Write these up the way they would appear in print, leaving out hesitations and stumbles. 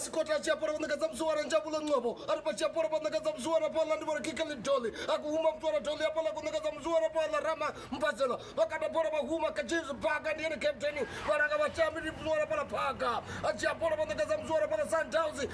asikota achiyapora pandakaza musuwara njabula ngcobo ari pachiyapora pandakaza musuwara pala ndivora kikali doli akuhuma mtwara doli yapala kundakaza musuwara pala rama mpazela vakatapora vahuma kachizi paka ndiyeni captain varanga vachambi ndi musuwara pala paka achiyapora pandakaza musuwara pala Sundowns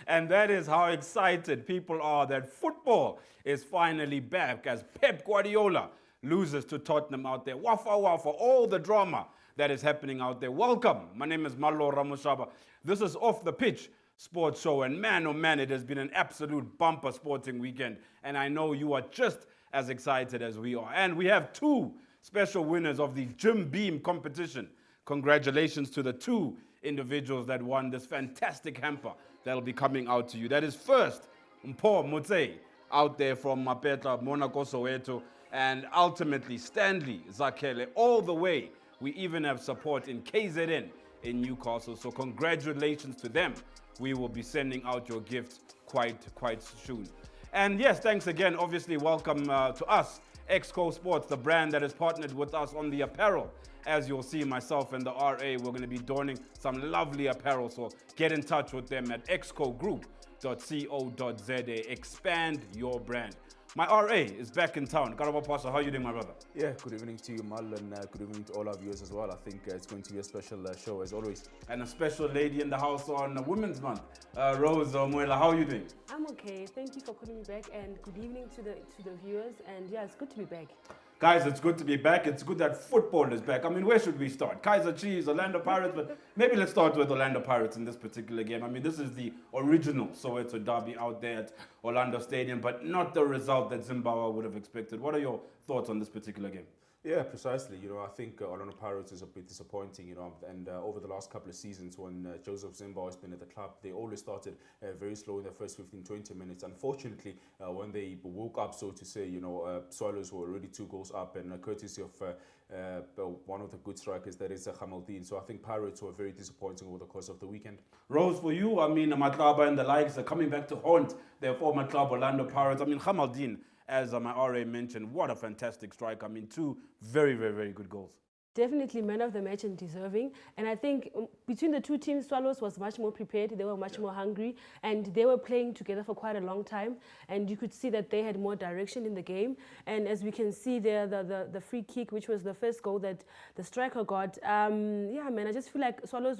And that is how excited people are that football is finally back as Pep Guardiola loses to Tottenham out there. Wafa wafa, all the drama that is happening out there. Welcome. My name is Mallo Ramoshaba. This is Off the Pitch Sports Show. And man, oh man, it has been an absolute bumper sporting weekend. And I know you are just as excited as we are. And we have two special winners of the Jim Beam competition. Congratulations to the two individuals that won this fantastic hamper that'll be coming out to you. That is first, Mpho Motse, out there from Mapetla, Monaco, Soweto, and ultimately Stanley Zakele, all the way. We even have support in KZN in Newcastle, so congratulations to them. We will be sending out your gifts quite soon. And yes, thanks again. Obviously, welcome to us, Exco Sports, the brand that has partnered with us on the apparel. As you'll see, myself and the RA, we're going to be donning some lovely apparel. So get in touch with them at excogroup.co.za. Expand your brand. My RA is back in town. Karabo Pasha, how are you doing, my brother? Yeah, good evening to you, Mal, and good evening to all our viewers as well. I think it's going to be a special show as always. And a special lady in the house on Women's Month, Rose Omuela. How are you doing? I'm okay. Thank you for calling me back, and good evening to the viewers. And yeah, it's good to be back. Guys, it's good to be back. It's good that football is back. I mean, where should we start? Kaizer Chiefs, Orlando Pirates, but maybe let's start with Orlando Pirates in this particular game. I mean, this is the original Soweto derby out there at Orlando Stadium, but not the result that Zimbabwe would have expected. What are your thoughts on this particular game? Yeah, precisely. I think Orlando Pirates is a bit disappointing, and over the last couple of seasons when Joseph Zimba has been at the club, they always started very slow in the first 15-20 minutes. Unfortunately, when they woke up, so to say, Swallows were already 2 goals up, and courtesy of one of the good strikers, that is Hamaldine. So I think Pirates were very disappointing over the course of the weekend. Rose, for you, I mean, Matlaba and the likes are coming back to haunt their former club, Orlando Pirates. I mean, Hamaldine, as my RA mentioned, what a fantastic strike. I mean, 2 very, very, very good goals. Definitely man of the match and deserving. And I think between the two teams, Swallows was much more prepared. They were much more hungry, and they were playing together for quite a long time. And you could see that they had more direction in the game. And as we can see there, the free kick, which was the first goal that the striker got. Yeah, man, I just feel like Swallows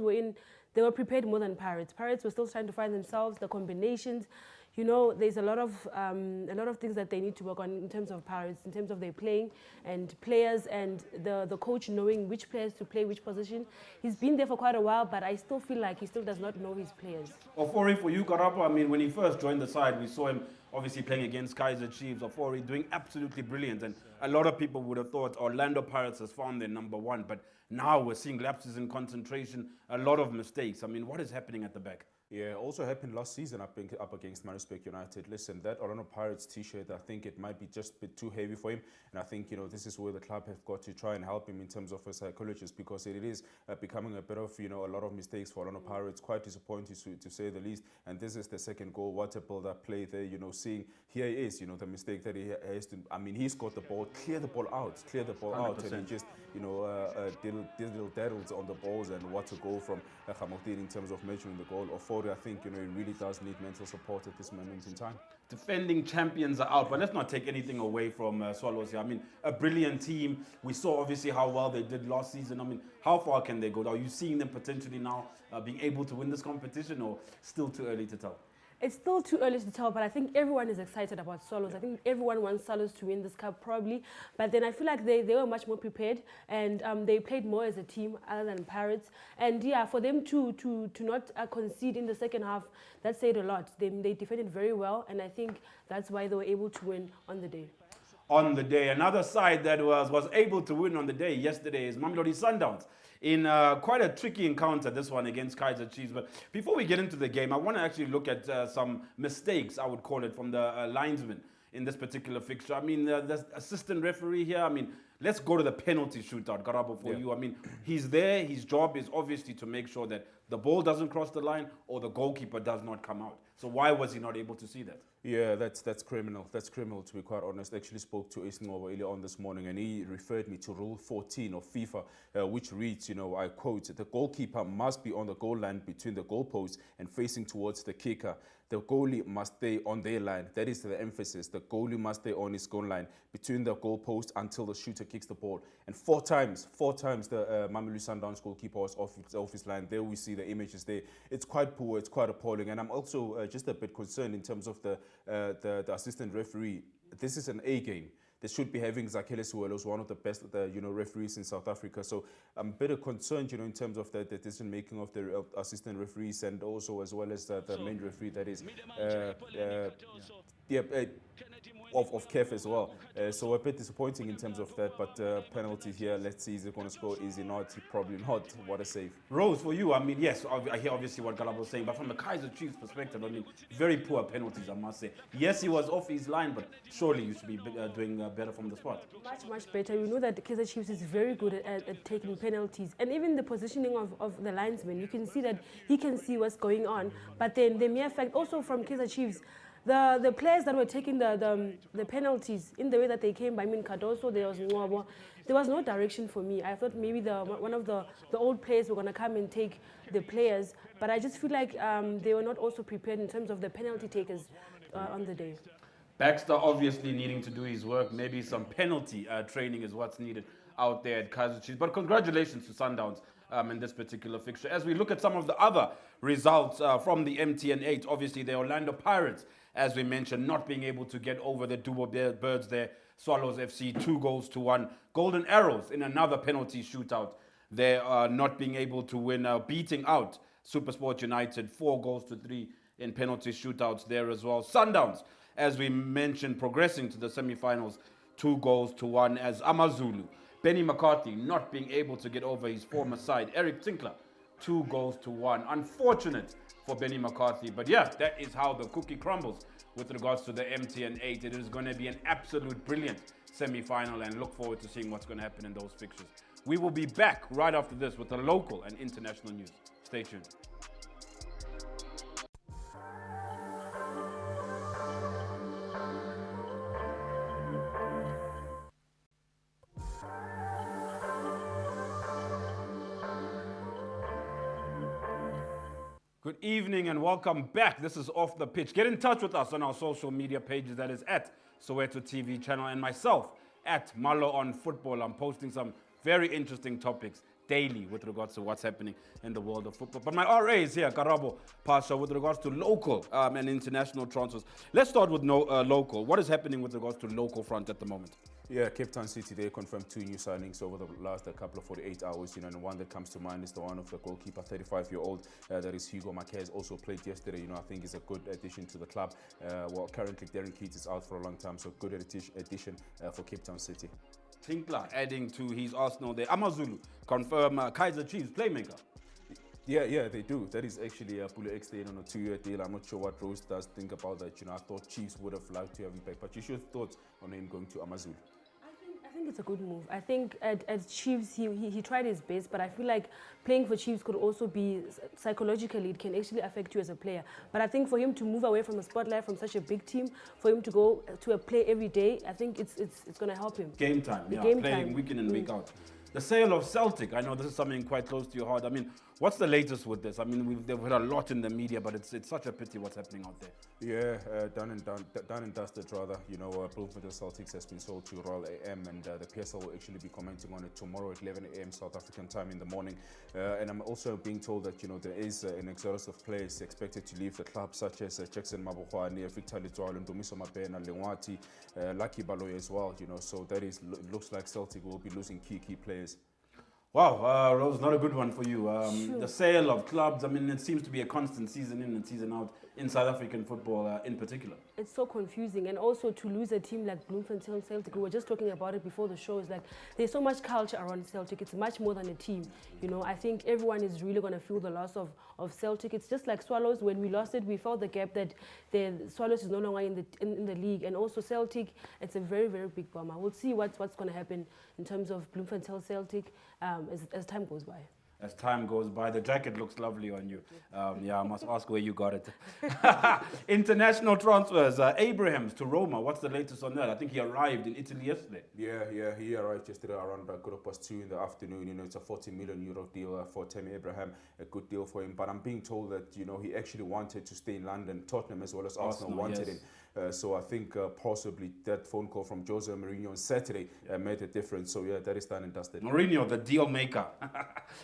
they were prepared more than Pirates. Pirates were still trying to find themselves, the combinations. There's a lot of things that they need to work on in terms of Pirates, in terms of their playing and players, and the coach knowing which players to play which position. He's been there for quite a while, but I still feel like he still does not know his players. Ofori, for you, Karapo, I mean, when he first joined the side, we saw him obviously playing against Kaizer Chiefs. Ofori doing absolutely brilliant, and a lot of people would have thought Orlando Pirates has found their number one, but now we're seeing lapses in concentration, a lot of mistakes. I mean, what is happening at the back? Yeah, also happened last season up against Maritzburg United. Listen, that Orlando Pirates t-shirt, I think it might be just a bit too heavy for him. And I think, this is where the club have got to try and help him in terms of a psychologist, because it is becoming a bit of, a lot of mistakes for Orlando Pirates. Quite disappointing to say the least. And this is the second goal. What a build-up play there, seeing here he is, the mistake that he has to, I mean, he's got the ball, clear the ball out, 100%. And he just, diddle daddles on the balls, and what a goal from Hamaldine in terms of measuring the goal. I think, he really does need mental support at this moment in time. Defending champions are out, but let's not take anything away from Swallows here. I mean, a brilliant team. We saw obviously how well they did last season. I mean, how far can they go? Are you seeing them potentially now being able to win this competition, or still too early to tell? It's still too early to tell, but I think everyone is excited about Swallows. I think everyone wants Swallows to win this cup probably. But then I feel like they were much more prepared, and they played more as a team other than Pirates. And yeah, for them to not concede in the second half, that said a lot. They defended very well, and I think that's why they were able to win on the day. On the day, another side that was able to win on the day yesterday is Mamelodi Sundowns, in quite a tricky encounter, this one against Kaizer Chiefs. But before we get into the game, I want to actually look at some mistakes, I would call it, from the linesmen in this particular fixture. I mean, the assistant referee here, I mean, let's go to the penalty shootout, Garabo, for you. I mean, he's there. His job is obviously to make sure that The ball doesn't cross the line or the goalkeeper does not come out. So why was he not able to see that? Yeah, that's criminal. That's criminal, to be quite honest. I actually spoke to Isngobo earlier on this morning, and he referred me to Rule 14 of FIFA, which reads, I quote, the goalkeeper must be on the goal line between the goalposts and facing towards the kicker. The goalie must stay on their line. That is the emphasis. The goalie must stay on his goal line between the goalpost until the shooter kicks the ball. And four times the Mamelodi Sundowns goalkeeper was off his line. There we see the images there. It's quite poor. It's quite appalling. And I'm also just a bit concerned in terms of the assistant referee. This is an A game. They should be having Zakele Suelos, one of the best referees in South Africa. So I'm a bit concerned, in terms of the decision making of the assistant referees, and also as well as the main referee, that is of KEF as well. So a bit disappointing in terms of that, but penalty here, let's see, is it going to score? Is it not? Probably not. What a save. Rose, for you, I mean, yes, I hear obviously what Galabo was saying, but from the Kaiser Chiefs perspective, I mean, very poor penalties, I must say. Yes, he was off his line, but surely you should be doing better from the spot. Much better. We know that the Kaiser Chiefs is very good at taking penalties, and even the positioning of the linesman, you can see that he can see what's going on, but then the mere fact also from Kaiser Chiefs, the players that were taking the penalties in the way that they came by, I mean, Cardoso, there was Ngobo, there was no direction for me. I thought maybe one of the old players were going to come and take the players, but I just feel like they were not also prepared in terms of the penalty takers on the day. Baxter obviously needing to do his work. Maybe some penalty training is what's needed out there at Kaiser Chiefs. But congratulations to Sundowns in this particular fixture. As we look at some of the other results from the MTN 8, obviously the Orlando Pirates, as we mentioned, not being able to get over the Dubo Birds there. Swallows FC 2-1. Golden Arrows in another penalty shootout. They are not being able to win, beating out SuperSport United 4-3 in penalty shootouts there as well. Sundowns, as we mentioned, progressing to the semi-finals 2-1 as Amazulu. Benny McCarthy not being able to get over his former side. Eric Tinkler 2-1. Unfortunate for Benny McCarthy. But yeah, that is how the cookie crumbles with regards to the MTN 8. It is going to be an absolute brilliant semi-final, and look forward to seeing what's going to happen in those fixtures. We will be back right after this with the local and international news. Stay tuned. Good evening and welcome back. This is Off the Pitch. Get in touch with us on our social media pages. That is at Soweto TV channel, and myself at Mallo on Football. I'm posting some very interesting topics daily with regards to what's happening in the world of football. But my RA is here, Karabo Pasha, with regards to local and international transfers. Let's start with local. What is happening with regards to local front at the moment? Yeah, Cape Town City, they confirmed 2 new signings over the last couple of 48 hours. And one that comes to mind is the one of the goalkeeper, 35-year-old, that is Hugo Marquez, also played yesterday. I think is a good addition to the club. Currently Darren Keats is out for a long time, so good addition for Cape Town City. Tinkler adding to his Arsenal there. Amazulu confirm Kaiser Chiefs playmaker. Yeah, they do. That is actually Pule X on a 2-year deal. I'm not sure what Rose does think about that. I thought Chiefs would have liked to have him back, but you should have thoughts on him going to Amazulu. I think it's a good move. I think at Chiefs, he tried his best, but I feel like playing for Chiefs could also be, psychologically, it can actually affect you as a player. But I think for him to move away from the spotlight from such a big team, for him to go to a play every day, I think it's going to help him. Game time, playing week in and week out. The sale of Celtic, I know this is something quite close to your heart. I mean, what's the latest with this? I mean, they've heard a lot in the media, but it's such a pity what's happening out there. Yeah, done and dusted rather. Bloemfontein Celtics has been sold to Royal AM, and the PSL will actually be commenting on it tomorrow at 11 a.m. South African time in the morning. And I'm also being told that there is an exodus of players expected to leave the club, such as Jackson Mabukwani, Victor Litswalo, Ndumiso Mabena, Lengwati, Lucky Baloyi as well. So that looks like Celtic will be losing key players. Wow, Rose, not a good one for you. The sale of clubs, I mean, it seems to be a constant season in and season out in South African football in particular. It's so confusing, and also to lose a team like Bloemfontein Celtic, we were just talking about it before the show, is like there's so much culture around Celtic. It's much more than a team. I think everyone is really going to feel the loss of Celtic. It's just like Swallows. When we lost it, we felt the gap that the Swallows is no longer in the league, and also Celtic, it's a very, very big bummer. We'll see what's going to happen in terms of Bloemfontein Celtic as time goes by. as time goes by. The jacket looks lovely on you. Yeah, I must ask where you got it. International transfers. Abrahams to Roma. What's the latest on that? I think he arrived in Italy yesterday. Yeah, he arrived yesterday around +2 in the afternoon. You know, it's a 40 million euro deal for Tammy Abraham, a good deal for him. But I'm being told that, you know, he actually wanted to stay in London. Tottenham as well as Arsenal wanted yes. him. So I think possibly that phone call from Jose Mourinho on Saturday made a difference. So yeah, that is done and dusted. Mourinho, the deal maker.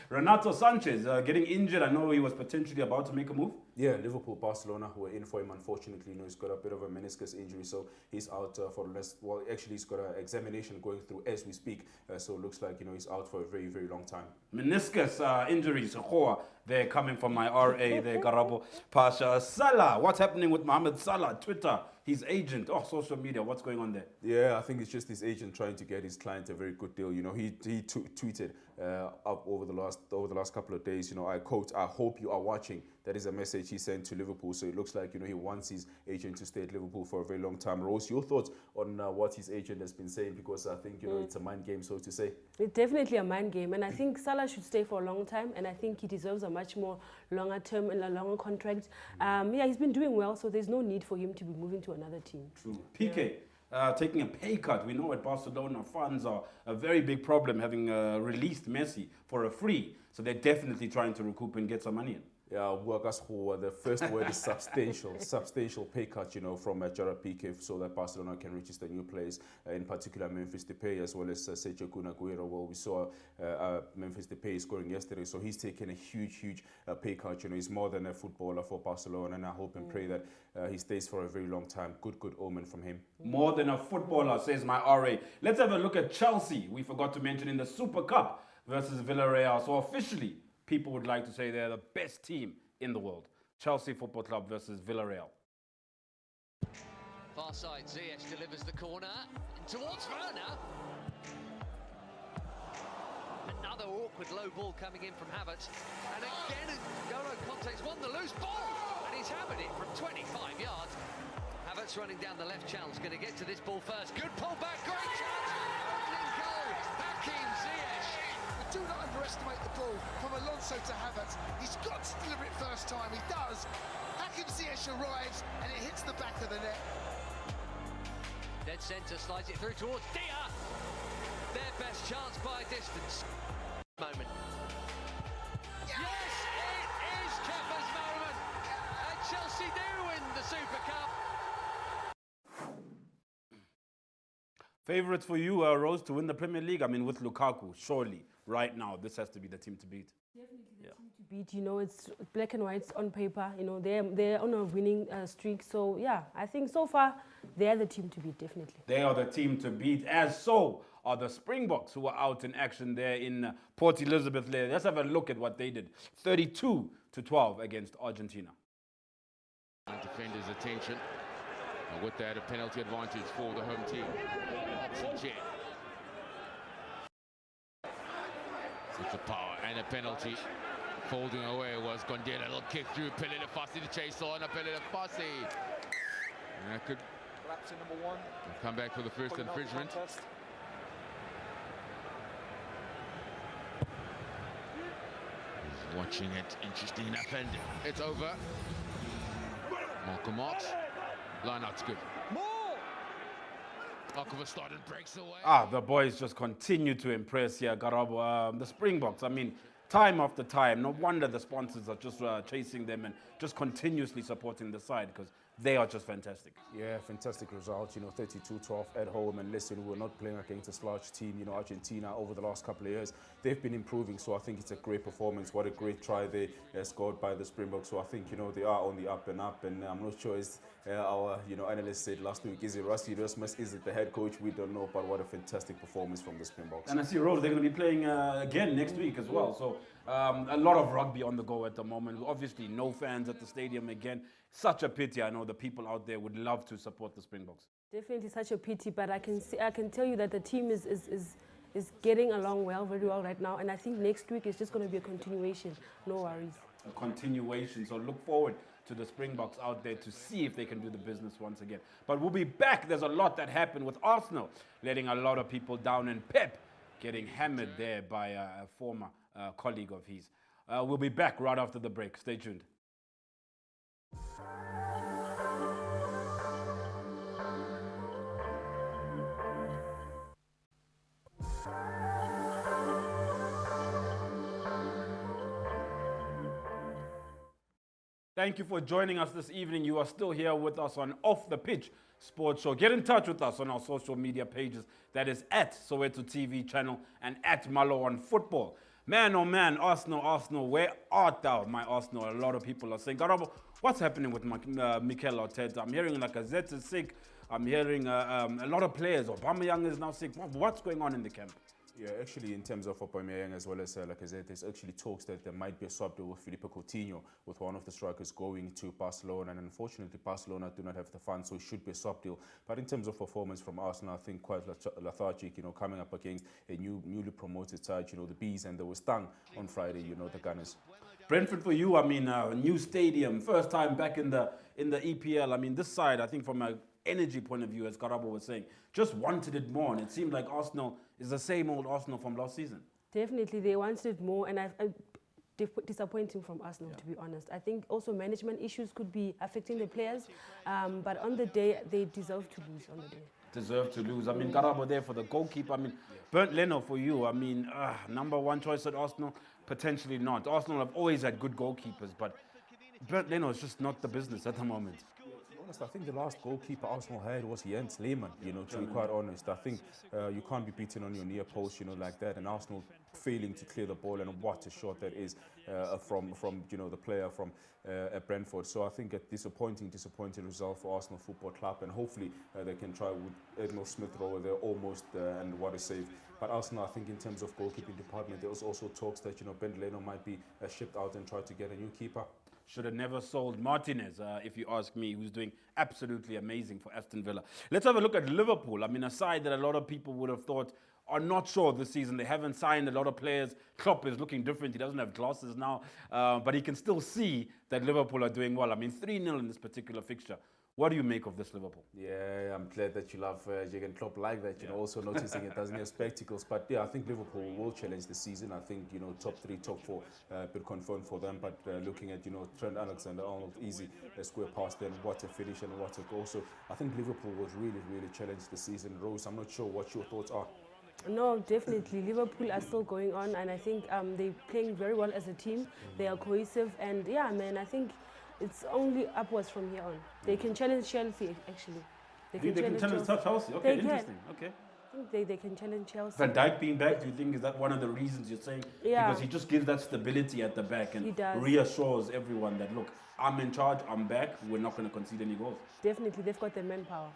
Renato Sanchez getting injured. I know he was potentially about to make a move. Yeah, Liverpool, Barcelona, who were in for him, unfortunately, you know, he's got a bit of a meniscus injury, so he's out for the rest. Well, actually, he's got an examination going through as we speak, so it looks like, you know, he's out for a very, very long time. Meniscus injuries. They're coming from my RA there, Garabo Pasha. Salah, what's happening with Mohamed Salah? Twitter, his agent, social media, what's going on there? Yeah, I think it's just his agent trying to get his client a very good deal. You know, he tweeted up over the last couple of days, you know, I quote, "I hope you are watching." That is a message he sent to Liverpool. So it looks like, you know, he wants his agent to stay at Liverpool for a very long time. Rose, your thoughts on what his agent has been saying? Because I think, you know, it's a mind game, so to say. It's definitely a mind game, and I think Salah should stay for a long time, and I think he deserves a much more longer term and a longer contract. Yeah, he's been doing well, so there's no need for him to be moving to another team. True. PK, taking a pay cut. We know at Barcelona funds are a very big problem, having released Messi for a free. So they're definitely trying to recoup and get some money in. Yeah, well, the first word is substantial pay cut, you know, from Gerard Piqué, so that Barcelona can register new players, in particular Memphis Depay as well as Sergio Kun Aguero. Well, we saw Memphis Depay scoring yesterday, so he's taken a huge pay cut. You know, he's more than a footballer for Barcelona, and I hope and pray that he stays for a very long time. Good omen from him. More than a footballer, says my RA. Let's have a look at Chelsea. We forgot to mention in the Super Cup versus Villarreal. So officially, people would like to say they're the best team in the world. Chelsea Football Club versus Villarreal. Far side, Ziyech delivers the corner towards Werner. Another awkward low ball coming in from Havertz. And again, N'Golo Kante's won the loose ball. And he's hammered it from 25 yards. Havertz running down the left channel is going to get to this ball first. Good pull back, great chance. Opening goal, Hakim Ziyech. Do not underestimate the ball from Alonso to Havertz. He's got to deliver it first time. He does. Hakim Ziyech arrives and it hits the back of the net. Dead centre slides it through towards Dia. Their best chance by distance. Moment. Yes, it is Kepa's moment. And Chelsea do win the Super Cup. Favourites for you, Rose, to win the Premier League? I mean, with Lukaku, surely, right now, this has to be the team to beat. Definitely the team to beat. You know, it's black and white on paper. You know, they're on a winning streak. So, yeah, I think so far, they're the team to beat, definitely. They are the team to beat, as so are the Springboks, who are out in action there in Port Elizabeth. Let's have a look at what they did. 32-12 against Argentina. Defenders' attention. And with that, a penalty advantage for the home team. Oxygen. It's a power and a penalty. Folding away was Gondela. A little kick through. Pelele Fassi to chase on. Pelele Fassi. And that could come back for the first infringement. He's watching it. Interesting enough. And it's over. Malcolm Marks. Line out's good. Markova started, breaks away. The boys just continue to impress here, Garabo. The Springboks, I mean, time after time. No wonder the sponsors are just chasing them and just continuously supporting the side, because they are just fantastic. Yeah, fantastic result, you know, 32-12 at home. And listen, we're not playing against a slouch team, you know, Argentina over the last couple of years. They've been improving, so I think it's a great performance. What a great try they scored by the Springboks. So I think, you know, they are on the up and up. And I'm not sure, as our, you know, analyst said last week, is it Rusty Erasmus? Is it the head coach? We don't know, but what a fantastic performance from the Springboks. And I see, Rose, they're going to be playing again next week as well. So a lot of rugby on the go at the moment. Obviously, no fans at the stadium again. Such a pity. I know the people out there would love to support the Springboks. Definitely such a pity, but I can tell you that the team is getting along very well right now, and I think next week is just going to be a continuation. No worries. A continuation. So look forward to the Springboks out there to see if they can do the business once again. But we'll be back. There's a lot that happened with Arsenal letting a lot of people down, and Pep getting hammered there by a former colleague of his. We'll be back right after the break. Stay tuned. Thank you for joining us this evening. You are still here with us on Off the Pitch Sports Show. Get in touch with us on our social media pages. That is at Soweto TV channel and at Mallo on Football. Man, oh man, Arsenal, where art thou, my Arsenal? A lot of people are saying, Garabo, what's happening with Mikel Arteta? I'm hearing Lacazette is sick. I'm hearing a lot of players. Aubameyang is now sick. What's going on in the camp? Yeah, actually, in terms of Aubameyang as well as Lacazette, there's actually talks that there might be a swap deal with Felipe Coutinho, with one of the strikers going to Barcelona, and unfortunately, Barcelona do not have the funds, so it should be a swap deal. But in terms of performance from Arsenal, I think quite lethargic, coming up against a newly promoted side, the Bees, and they were stung on Friday, the Gunners. Brentford for you, new stadium, first time back in the EPL. This side, I think from a energy point of view, as Karabo was saying, just wanted it more, and it seemed like Arsenal is the same old Arsenal from last season. Definitely, they wanted it more, and disappointing from Arsenal, to be honest. I think also management issues could be affecting the players, but on the day, they deserve to lose on the day. Deserve to lose. Karabo there for the goalkeeper. Bernd Leno for you. Number one choice at Arsenal, potentially not. Arsenal have always had good goalkeepers, but Bernd Leno is just not the business at the moment. I think the last goalkeeper Arsenal had was Jens Lehmann, to be quite honest. I think you can't be beaten on your near post, like that, and Arsenal failing to clear the ball, and what a shot that is from the player from Brentford. So I think a disappointing result for Arsenal Football Club, and hopefully they can try with Edmil Smith-Rowe there almost, and what a save. But Arsenal, I think in terms of goalkeeping department, there was also talks that Bernd Leno might be shipped out and try to get a new keeper. Should have never sold Martinez, if you ask me, who's doing absolutely amazing for Aston Villa. Let's have a look at Liverpool. A side that a lot of people would have thought are not sure this season. They haven't signed a lot of players. Klopp is looking different. He doesn't have glasses now, but he can still see that Liverpool are doing well. 3-0 in this particular fixture. What do you make of this Liverpool? Yeah, I'm glad that you love Jurgen Klopp like that, also noticing it doesn't have spectacles. But yeah, I think Liverpool will challenge this season. I think, top 3, top 4, bit confirmed for them. But looking at, Trent Alexander-Arnold, easy square past them, what a finish and what a goal. So I think Liverpool will really challenge this season. Rose, I'm not sure what your thoughts are. No, definitely. Liverpool are still going on, and I think they're playing very well as a team. They are cohesive, and yeah, man, I think it's only upwards from here on. They can challenge Chelsea, actually. They can challenge Chelsea? Okay, interesting. Okay. I think they can challenge Chelsea. Van Dijk being back, do you think, is that one of the reasons you're saying? Yeah. Because he just gives that stability at the back and reassures everyone that, look, I'm in charge, I'm back, we're not going to concede any goals. Definitely, they've got the manpower.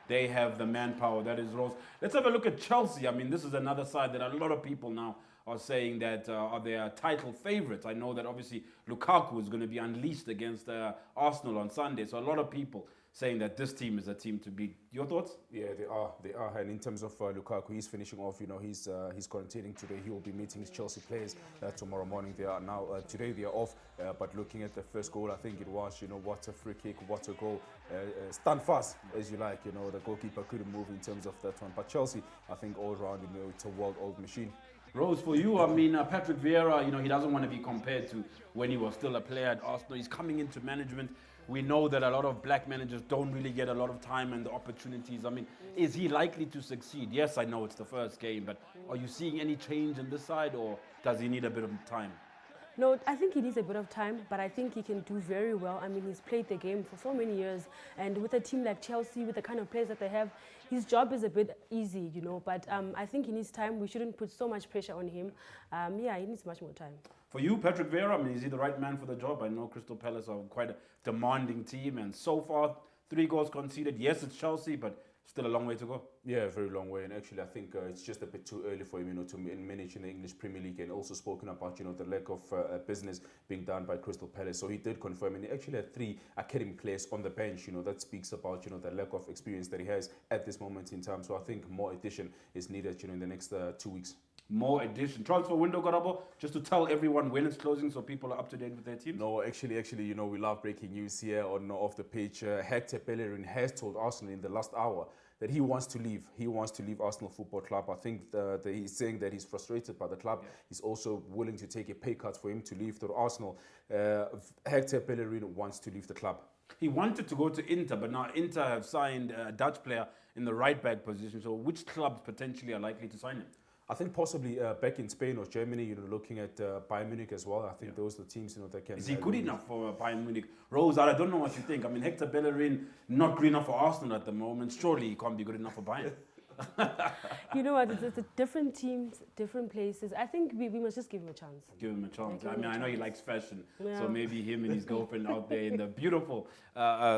They have the manpower, that is Rose. Let's have a look at Chelsea. This is another side that a lot of people now are saying that are their title favourites. I know that obviously Lukaku is going to be unleashed against Arsenal on Sunday. So a lot of people saying that this team is a team to beat. Your thoughts? Yeah, they are. And in terms of Lukaku, he's finishing off. He's quarantining today. He will be meeting his Chelsea players tomorrow morning. They are now today they are off. But looking at the first goal, I think it was what a free kick, what a goal. Stand fast as you like. The goalkeeper couldn't move in terms of that one. But Chelsea, I think all round, it's a world-old machine. Rose, for you, Patrick Vieira, he doesn't want to be compared to when he was still a player at Arsenal. He's coming into management. We know that a lot of black managers don't really get a lot of time and the opportunities. Is he likely to succeed? Yes, I know it's the first game, but are you seeing any change on this side, or does he need a bit of time? No, I think he needs a bit of time, but I think he can do very well. He's played the game for so many years, and with a team like Chelsea, with the kind of players that they have, his job is a bit easy, but I think he needs time. We shouldn't put so much pressure on him. He needs much more time. For you, Patrick Vieira, is he the right man for the job? I know Crystal Palace are quite a demanding team, and so far, 3 goals conceded. Yes, it's Chelsea, but still a long way to go. Yeah, very long way. And actually, I think it's just a bit too early for him, to manage in the English Premier League. And also spoken about, the lack of business being done by Crystal Palace. So he did confirm, and he actually had 3 academy players on the bench. That speaks about, the lack of experience that he has at this moment in time. So I think more addition is needed, in the next 2 weeks. more addition. Transfer window, Karabo, just to tell everyone when it's closing so people are up to date with their teams. No, actually, you know, we love breaking news here on off the pitch. Hector Bellerin has told Arsenal in the last hour that he wants to leave. He wants to leave Arsenal Football Club. I think he's saying that he's frustrated by the club. Yeah. He's also willing to take a pay cut for him to leave to Arsenal. Hector Bellerin wants to leave the club. He wanted to go to Inter, but now Inter have signed a Dutch player in the right-back position. So which clubs potentially are likely to sign him? I think possibly back in Spain or Germany, you know, looking at Bayern Munich as well. I think those are the teams, you know, that can... Is he good enough for Bayern Munich? Rose, I don't know what you think. I mean, Hector Bellerin, not good enough for Arsenal at the moment. Surely he can't be good enough for Bayern. You know what? It's different teams, different places. I think we must just give him a chance. Give him a chance. Yeah, I mean, I know he likes fashion, yeah. so maybe him and his girlfriend out there in the beautiful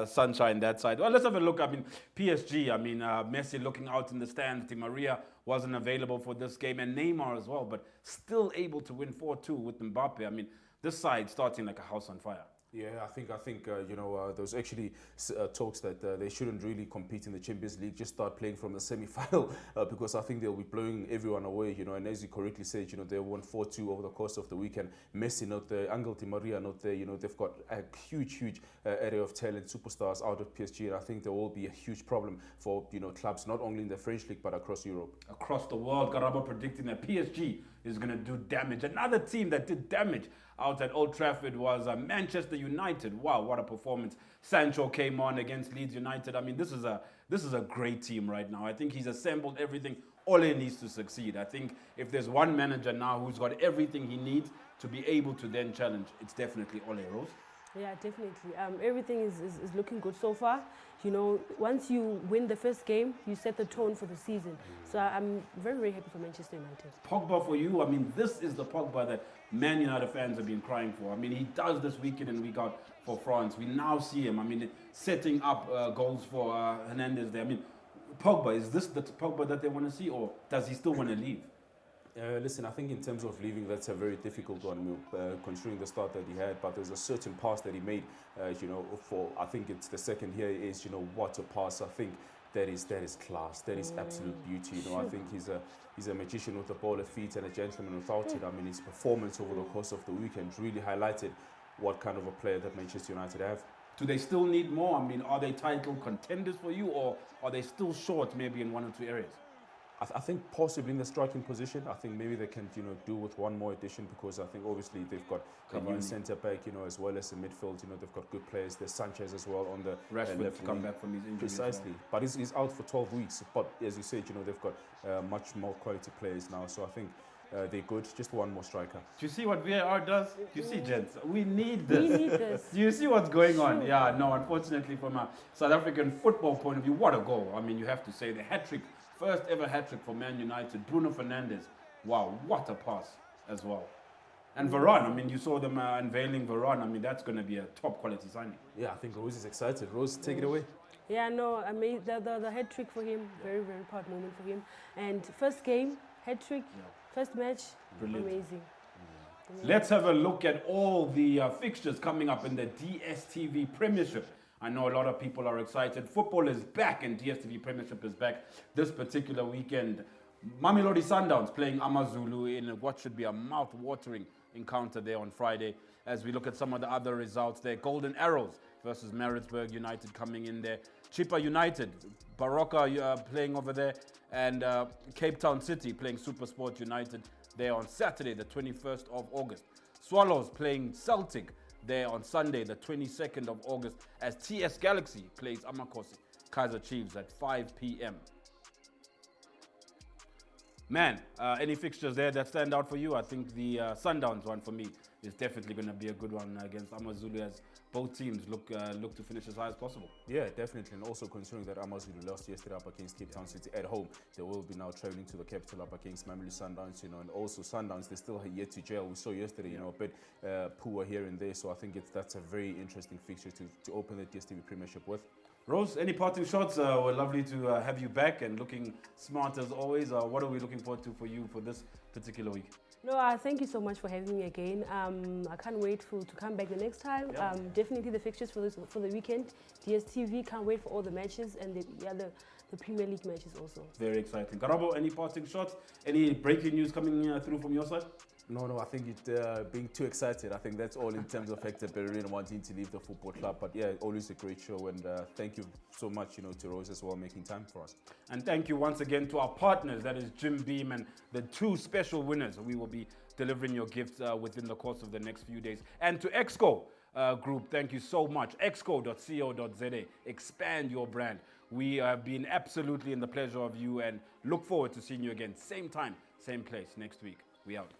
sunshine that side. Well, let's have a look. I mean, PSG. I mean, Messi looking out in the stands. Di Maria wasn't available for this game, and Neymar as well, but still able to win 4-2 with Mbappe. I mean, this side starting like a house on fire. Yeah, I think you know, there's actually talks that they shouldn't really compete in the Champions League, just start playing from the semi-final because I think they'll be blowing everyone away, you know, and as you correctly said, you know, they won 4-2 over the course of the weekend. Messi not there, Angel Di Maria not there, you know, they've got a huge area of talent, superstars out of PSG, and I think there will be a huge problem for, you know, clubs not only in the French league but across Europe. Across the world, Garabo predicting that PSG is going to do damage. Another team that did damage out at Old Trafford was Manchester United. Wow, what a performance. Sancho came on against Leeds United. I mean, this is a great team right now. I think he's assembled everything. Ole needs to succeed. I think if there's one manager now who's got everything he needs to be able to then challenge, it's definitely Ole. Rose? Yeah, definitely. Everything is looking good so far. You know, once you win the first game, you set the tone for the season. So I'm very, very happy for Manchester United. Pogba for you, I mean, this is the Pogba that Man United fans have been crying for. I mean, he does this week in and week out for France. We now see him, I mean, setting up goals for Hernandez there. I mean, Pogba, is this the Pogba that they want to see, or does he still want to leave? Listen, I think in terms of leaving, that's a very difficult one, considering the start that he had. But there's a certain pass that he made, you know, for, I think it's the second here is, you know, what a pass. I think that is class. That is absolute beauty. You know, I think he's a magician with the ball at feet and a gentleman without it. I mean, his performance over the course of the weekend really highlighted what kind of a player that Manchester United have. Do they still need more? I mean, are they title contenders for you, or are they still short maybe in one or two areas? I think possibly in the striking position, I think maybe they can, you know, do with one more addition, because I think obviously they've got a new centre back, you know, as well as the midfield. You know, they've got good players. There's Sanchez as well on the Rashford left to come back from his injury. Precisely, but he's out for 12 weeks. But as you said, you know, they've got much more quality players now. So I think they're good. Just one more striker. Do you see what VAR does? You see, gents, we need this. We need this. Do you see what's going on? Yeah, no, unfortunately, from a South African football point of view, what a goal. I mean, you have to say the hat-trick. First ever hat-trick for Man United, Bruno Fernandes. Wow, what a pass as well. And Varane, I mean, you saw them unveiling Varane. I mean, that's going to be a top quality signing. Yeah, I think Rose is excited. Rose, take it away. Yeah, no, I mean, the hat-trick for him, very, very proud moment for him. And first game, hat-trick, first match, brilliant. Amazing. Let's have a look at all the fixtures coming up in the DStv Premiership. I know a lot of people are excited. Football is back and DStv Premiership is back this particular weekend. Mamelodi Sundowns playing AmaZulu in what should be a mouth-watering encounter there on Friday. As we look at some of the other results there, Golden Arrows versus Maritzburg United coming in there. Chippa United, Baroka playing over there, and Cape Town City playing SuperSport United there on Saturday, the 21st of August. Swallows playing Celtic there on Sunday, the 22nd of August, as TS Galaxy plays Amakosi Kaizer Chiefs at 5 p.m. Man, any fixtures there that stand out for you? I think the Sundowns one for me is definitely going to be a good one against AmaZulu, as both teams look to finish as high as possible. Yeah, definitely. And also considering that AmaZulu lost yesterday up against Cape Town City at home, they will be now travelling to the capital up against Mamelodi Sundowns, you know, and also Sundowns, they still yet to jail. We saw yesterday, you know, a bit poor here and there. So I think that's a very interesting fixture to open the DStv Premiership with. Rose, any parting shots? We're lovely to have you back and looking smart as always. What are we looking forward to for you for this particular week? No, thank you so much for having me again. I can't wait to come back the next time. Yeah. Definitely the fixtures for the weekend. DSTV, can't wait for all the matches and the Premier League matches also. Very exciting. Karabo, any parting shots? Any breaking news coming through from your side? No, I think it being too excited. I think that's all in terms of Hector Bellerin wanting to leave the football club. But yeah, always a great show, and thank you so much, to Rose as well, making time for us. And thank you once again to our partners, that is Jim Beam and the 2 special winners. We will be delivering your gifts within the course of the next few days. And to Exco Group, thank you so much. exco.co.za. Expand your brand. We have been absolutely in the pleasure of you and look forward to seeing you again. Same time, same place next week. We out.